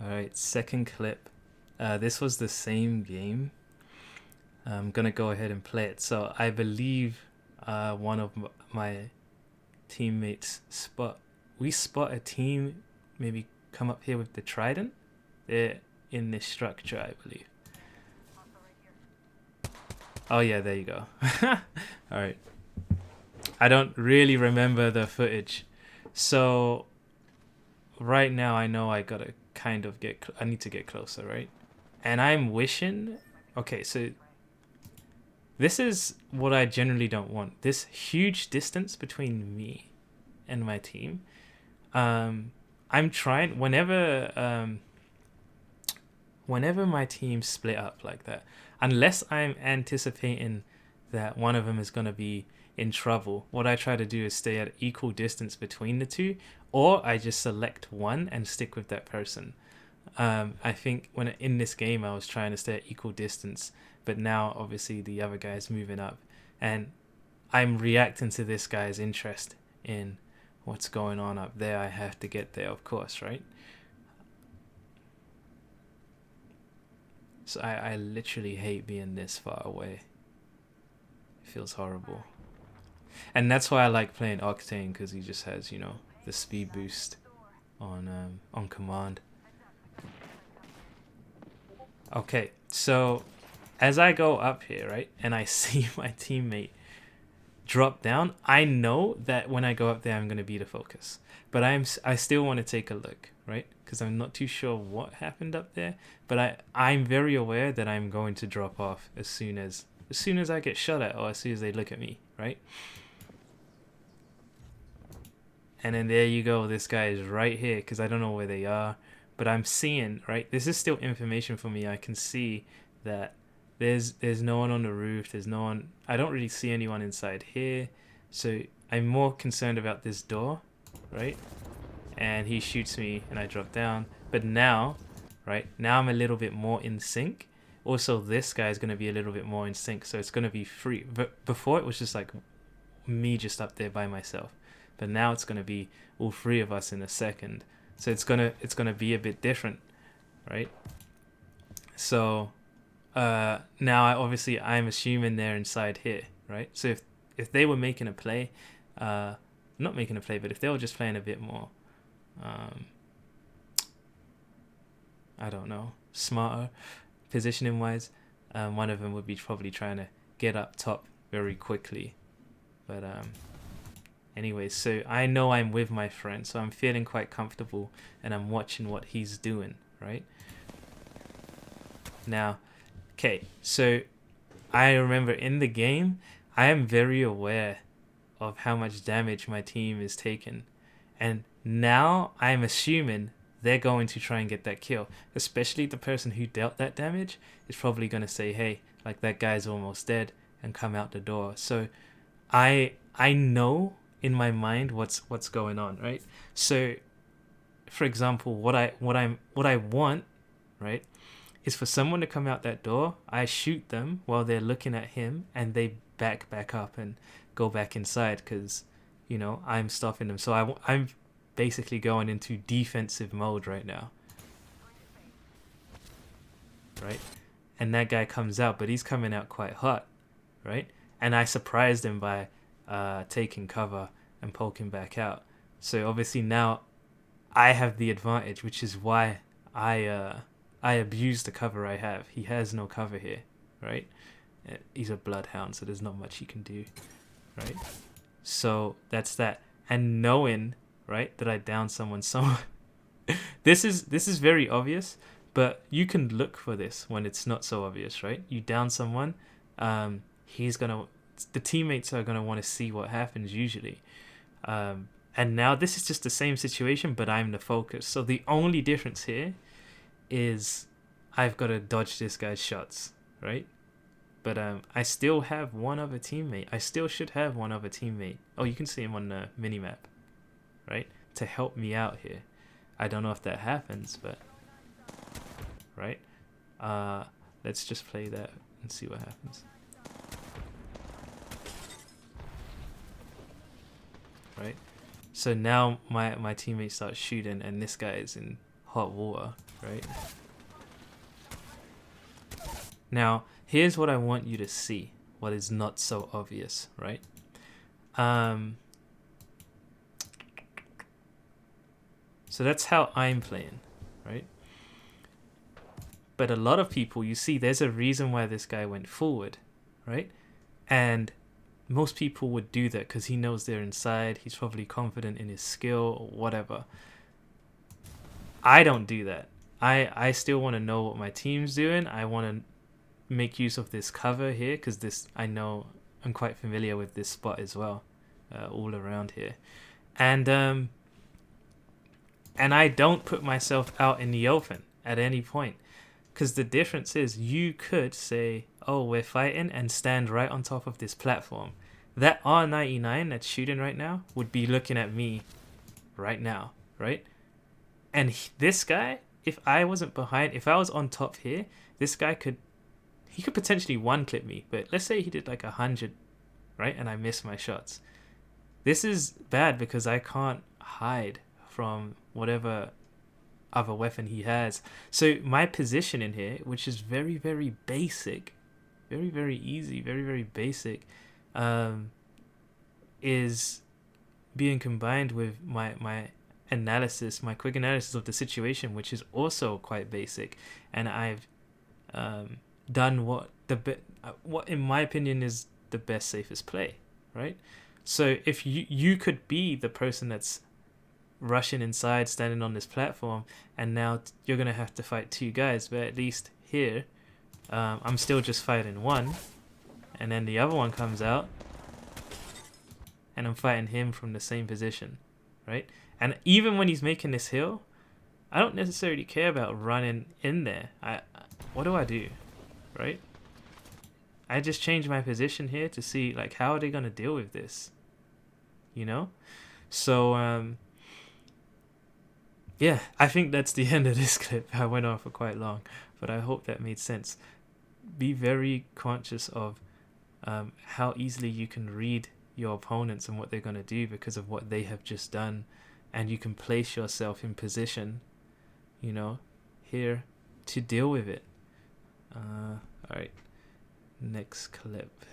All right, second clip. This was the same game. I'm gonna go ahead and play it. So I believe one of my teammates we spot a team maybe come up here with the trident. They're in this structure, I believe. Oh yeah, there you go. All right. I don't really remember the footage, so right now I know I gotta kind of I need to get closer, right? And I'm wishing. Okay, so this is what I generally don't want. This huge distance between me and my team. Um, I'm trying whenever my team split up like that, unless I'm anticipating that one of them is gonna be in trouble, what I try to do is stay at equal distance between the two, or I just select one and stick with that person. I think when in this game I was trying to stay at equal distance, but now obviously the other guy is moving up, and I'm reacting to this guy's interest in what's going on up there. I have to get there, of course, right? So I literally hate being this far away. It feels horrible. And that's why I like playing Octane, because he just has, the speed boost on command. Okay, so as I go up here, right, and I see my teammate drop down, I know that when I go up there, I'm gonna be the focus. But I still want to take a look, right? Because I'm not too sure what happened up there. But I'm very aware that I'm going to drop off as soon as I get shot at, or as soon as they look at me, right? And then there you go. This guy is right here because I don't know where they are, but I'm seeing, right. This is still information for me. I can see that there's no one on the roof. There's no one. I don't really see anyone inside here, so I'm more concerned about this door, right? And he shoots me, and I drop down. But now, right now, I'm a little bit more in sync. Also, this guy is gonna be a little bit more in sync, so it's gonna be free. But before it was just like me just up there by myself, but now it's going to be all three of us in a second, so it's going to be a bit different, right? So now I'm assuming they're inside here, right? So if they were making a play, not making a play, but if they were just playing a bit more, um I don't know, smarter positioning wise, one of them would be probably trying to get up top very quickly. But anyway, so I know I'm with my friend, so I'm feeling quite comfortable, and I'm watching what he's doing, right? Now, okay, so I remember in the game, I am very aware of how much damage my team is taking. And now I'm assuming they're going to try and get that kill. Especially the person who dealt that damage is probably going to say, hey, like that guy's almost dead, and come out the door. So I know in my mind what's going on, right? So for example, what I want, right, is for someone to come out that door. I shoot them while they're looking at him, and they back up and go back inside because I'm stopping them. So I'm basically going into defensive mode right now, right? And that guy comes out, but he's coming out quite hot, right? And I surprised him by taking cover and poking back out. So obviously now I have the advantage, which is why I abuse the cover I have. He has no cover here, right? He's a bloodhound, so there's not much he can do, right? So that's that. And knowing, right, that I down someone, so this is very obvious, but you can look for this when it's not so obvious, right? You down someone, he's gonna, the teammates are gonna want to see what happens usually. And now this is just the same situation, but I'm the focus. So the only difference here is I've got to dodge this guy's shots, right? But I still have one other teammate. I still should have one other teammate. Oh, you can see him on the mini map, right? To help me out here. I don't know if that happens, but right. Let's just play that and see what happens. Right. So now my teammate starts shooting, and this guy is in hot water, right? Now, here's what I want you to see, what is not so obvious, right? So that's how I'm playing, right? But a lot of people, you see, there's a reason why this guy went forward, right? And most people would do that because he knows they're inside. He's probably confident in his skill or whatever. I don't do that. I still want to know what my team's doing. I want to make use of this cover here because this, I know I'm quite familiar with this spot as well, all around here. And I don't put myself out in the open at any point. Because the difference is you could say, oh, we're fighting, and stand right on top of this platform. That R99 that's shooting right now would be looking at me right now, right? And this guy, if I wasn't behind, if I was on top here, this guy could potentially one-clip me. But let's say he did like 100, right? And I miss my shots. This is bad because I can't hide from whatever other weapon he has. So my position in here, which is very, very basic, very, very easy, very, very basic, is being combined with my analysis, my quick analysis of the situation, which is also quite basic. And I've done what in my opinion is the best, safest play, right? So if you could be the person that's rushing inside, standing on this platform, and now you're gonna have to fight two guys, but at least here I'm still just fighting one, and then the other one comes out and I'm fighting him from the same position, right? And even when he's making this hill, I don't necessarily care about running in there. What do I do, right? I just change my position here to see like how are they gonna deal with this, you know? So yeah, I think that's the end of this clip. I went on for quite long, but I hope that made sense. Be very conscious of how easily you can read your opponents and what they're going to do because of what they have just done, and you can place yourself in position, you know, here to deal with it. All right, next clip.